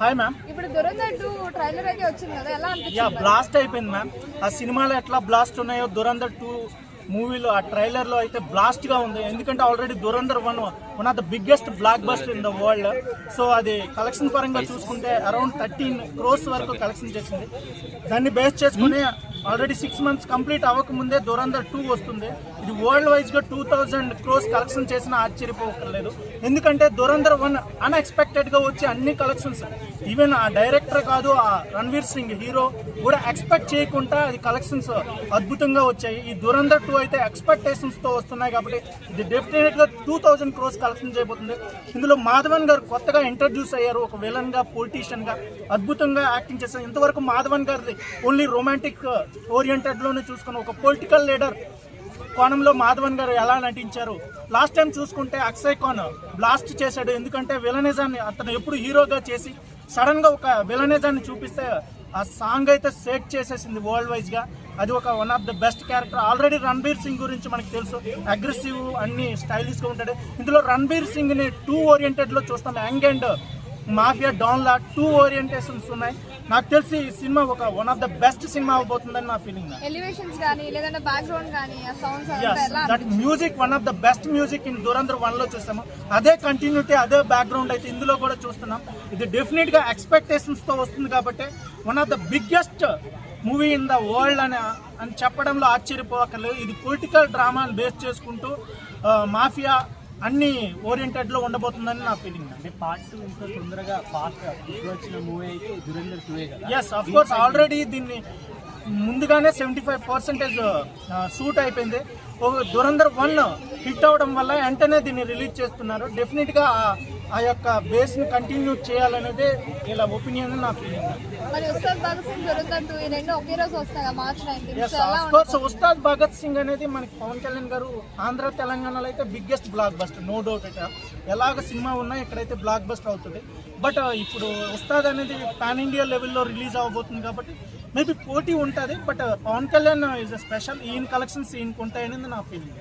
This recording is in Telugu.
Hi ma'am. ఇప్పుడు దురంధర్ 2 ట్రైలర్ అయితే వచ్చింది కదా, ఎలా అనిపించింది? బ్లాస్ట్ అయిపోయింది మ్యామ్. ఆ సినిమాలో ఎట్లా బ్లాస్ట్ ఉన్నాయో దురంధర్ 2 మూవీలో ఆ ట్రైలర్లో అయితే బ్లాస్ట్గా ఉంది. ఎందుకంటే already Dhurandhar 1 one of the biggest block buster in the world. So అది కలెక్షన్ పరంగా చూసుకుంటే అరౌండ్ 13 crores వరకు కలెక్షన్ చేసింది. దాన్ని బేస్ చేసుకుని ఆల్రెడీ 6 months కంప్లీట్ అవ్వకముందే దురంధర్ 2 వస్తుంది. ఇది వరల్డ్ వైజ్గా 2000 crores కలెక్షన్ చేసినా ఆశ్చర్యపోకర్లేదు. ఎందుకంటే దురంధర్ 1 అన్ఎక్స్పెక్టెడ్గా వచ్చి అన్ని కలెక్షన్స్, ఈవెన్ ఆ డైరెక్టర్ కాదు, ఆ రణ్వీర్ సింగ్ హీరో కూడా ఎక్స్పెక్ట్ చేయకుండా అది కలెక్షన్స్ అద్భుతంగా వచ్చాయి. ఈ దురంధర్ 2 అయితే ఎక్స్పెక్టేషన్స్తో వస్తున్నాయి కాబట్టి ఇది డెఫినెట్గా 2000 crores కలెక్షన్ చేయబోతుంది. ఇందులో మాధవన్ గారు కొత్తగా ఇంట్రడ్యూస్ అయ్యారు, ఒక విలన్గా, పొలిటీషియన్గా అద్భుతంగా యాక్టింగ్ చేశారు. ఇంతవరకు మాధవన్ గారిది ఓన్లీ రొమాంటిక్ ఓరియంటెడ్లోనే చూసుకుని ఒక పొలిటికల్ లీడర్ కోణంలో మాధవన్ గారు ఎలా నటించారు. లాస్ట్ టైం చూసుకుంటే అక్షయ్ ఖాన్ బ్లాస్ట్ చేశాడు. ఎందుకంటే విలనిజాన్ని అతను ఎప్పుడు హీరోగా చేసి సడన్గా ఒక విలనిజాన్ని చూపిస్తే ఆ సాంగ్ అయితే సేట్ చేసేసింది వరల్డ్ వైజ్గా. అది ఒక one of the best character. Already Ranbir Singh గురించి మనకు తెలుసు, అగ్రెసివ్, అన్ని స్టైలిష్గా ఉంటాడు. ఇందులో రణ్బీర్ సింగ్ని 2 ఓరియంటెడ్లో చూస్తాం. యంగ్ అండ్ మాఫియా డాన్లా 2 ఓరియంటేషన్స్ ఉన్నాయి. నాకు తెలిసి ఈ సినిమా ఒక one of the best cinema అవబోతుందని నా ఫీలింగ్. ఎలివేషన్స్ గానీ లేదంటే బ్యాక్గ్రౌండ్ గానీ ఆ sounds that music one of the best music in Dhurandhar 1 లో చూసాము. అదే కంటిన్యూటీ, అదే బ్యాక్గ్రౌండ్ అయితే ఇందులో కూడా చూస్తున్నాం. ఇది డెఫినెట్ గా ఎక్స్పెక్టేషన్స్ తో వస్తుంది కాబట్టి one of the biggest movie in the world అని చెప్పడంలో ఆశ్చర్యపోకర్లేదు. ఇది పొలిటికల్ డ్రామాని బేస్ చేసుకుంటూ మాఫియా అన్ని ఓరియంటెడ్ లో ఉండబోతుందని నా ఫీలింగ్. అంటే పార్ట్ 2 ఇంకా తొందరగా ఫాస్ట్ వచ్చిన మూవీ అయితే దురంధర్ 2 కదా. ఎస్, అఫ్ కోర్స్ ఆల్రెడీ దీన్ని ముందుగానే 75% షూట్ అయిపోయింది. దురంధర్ 1 హిట్ అవడం వల్ల వెంటనే దీన్ని రిలీజ్ చేస్తున్నారు. డెఫినెట్గా ఆ యొక్క బేస్ని కంటిన్యూ చేయాలనేదే ఇలా ఒపీనియన్ నా ఫీలింగ్. ఉస్తాద్ భగత్ సింగ్ అనేది మనకి పవన్ కళ్యాణ్ గారు ఆంధ్ర తెలంగాణలో అయితే biggest blockbuster, no doubt. ఎలాగ సినిమా ఉన్నా ఇక్కడైతే బ్లాక్ బస్టర్ అవుతుంది. బట్ ఇప్పుడు ఉస్తాద్ అనేది పాన్ ఇండియా లెవెల్లో రిలీజ్ అవ్వబోతుంది కాబట్టి మేబీ పోటీ ఉంటుంది. But Pawan Kalyan is a special, ఈయన కలెక్షన్స్ ఈయనకు ఉంటాయనేది నా ఫీలింగ్.